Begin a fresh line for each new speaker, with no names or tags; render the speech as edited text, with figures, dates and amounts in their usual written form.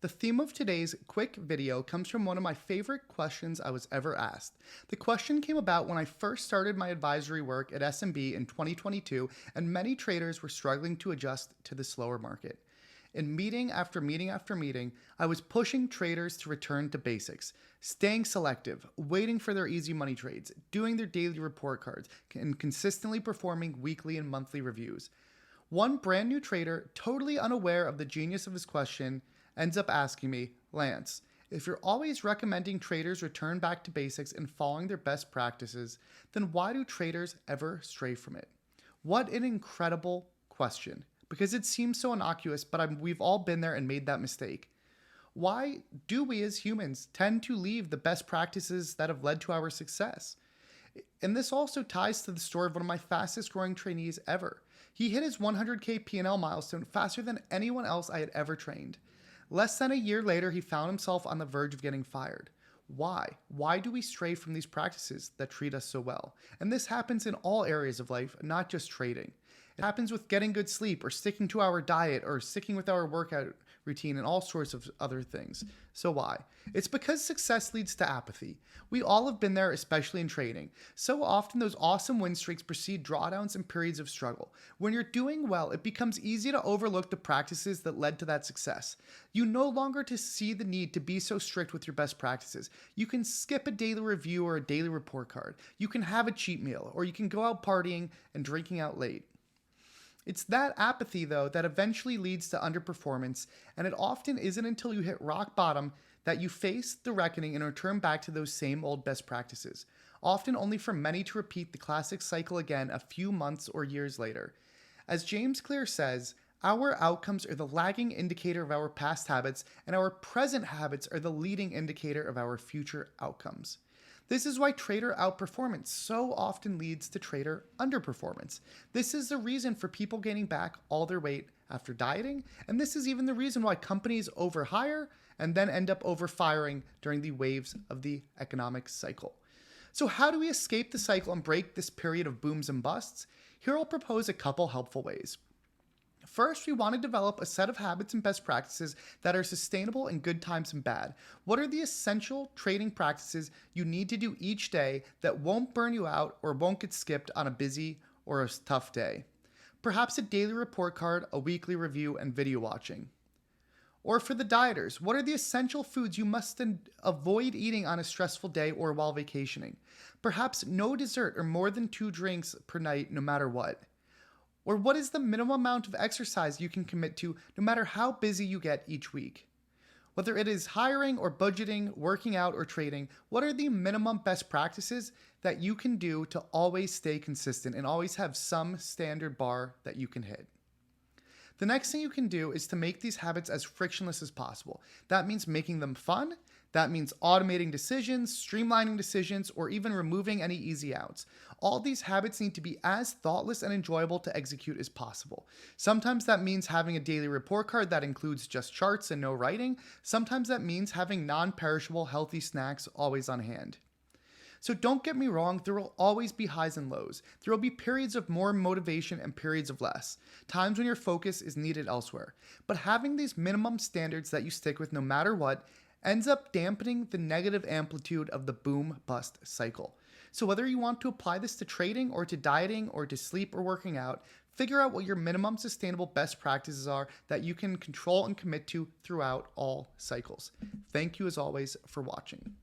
The theme of today's quick video comes from one of my favorite questions I was ever asked. The question came about when I first started my advisory work at SMB in 2022, and many traders were struggling to adjust to the slower market. In meeting after meeting after meeting, I was pushing traders to return to basics, staying selective, waiting for their easy money trades, doing their daily report cards, and consistently performing weekly and monthly reviews. One brand new trader, totally unaware of the genius of his question, ends up asking me, Lance, if you're always recommending traders return back to basics and following their best practices, then why do traders ever stray from it? What an incredible question, because it seems so innocuous, but we've all been there and made that mistake. Why do we as humans tend to leave the best practices that have led to our success? And this also ties to the story of one of my fastest growing trainees ever. He hit his 100K P&L milestone faster than anyone else I had ever trained. Less than a year later, he found himself on the verge of getting fired. Why? Why do we stray from these practices that treat us so well? And this happens in all areas of life, not just trading. It happens with getting good sleep or sticking to our diet or sticking with our workout routine and all sorts of other things. So why? It's because success leads to apathy. We all have been there, especially in trading. So often those awesome win streaks precede drawdowns and periods of struggle. When you're doing well, it becomes easy to overlook the practices that led to that success. You no longer see the need to be so strict with your best practices. You can skip a daily review or a daily report card. You can have a cheat meal, or you can go out partying and drinking out late. It's that apathy, though, that eventually leads to underperformance, and it often isn't until you hit rock bottom that you face the reckoning and return back to those same old best practices, often only for many to repeat the classic cycle again a few months or years later. As James Clear says, our outcomes are the lagging indicator of our past habits, and our present habits are the leading indicator of our future outcomes. This is why trader outperformance so often leads to trader underperformance. This is the reason for people gaining back all their weight after dieting, and this is even the reason why companies overhire and then end up overfiring during the waves of the economic cycle. So how do we escape the cycle and break this period of booms and busts? Here I'll propose a couple helpful ways. First, we want to develop a set of habits and best practices that are sustainable in good times and bad. What are the essential trading practices you need to do each day that won't burn you out or won't get skipped on a busy or a tough day? Perhaps a daily report card, a weekly review, and video watching. Or for the dieters, what are the essential foods you must avoid eating on a stressful day or while vacationing? Perhaps no dessert or more than 2 drinks per night, no matter what. Or what is the minimum amount of exercise you can commit to no matter how busy you get each week? Whether it is hiring or budgeting, working out or trading, what are the minimum best practices that you can do to always stay consistent and always have some standard bar that you can hit? The next thing you can do is to make these habits as frictionless as possible. That means making them fun. That means automating decisions, streamlining decisions, or even removing any easy outs. All these habits need to be as thoughtless and enjoyable to execute as possible. Sometimes that means having a daily report card that includes just charts and no writing. Sometimes that means having non-perishable healthy snacks always on hand. So don't get me wrong, there will always be highs and lows. There will be periods of more motivation and periods of less, times when your focus is needed elsewhere. But having these minimum standards that you stick with no matter what ends up dampening the negative amplitude of the boom-bust cycle. So whether you want to apply this to trading or to dieting or to sleep or working out, figure out what your minimum sustainable best practices are that you can control and commit to throughout all cycles. Thank you as always for watching.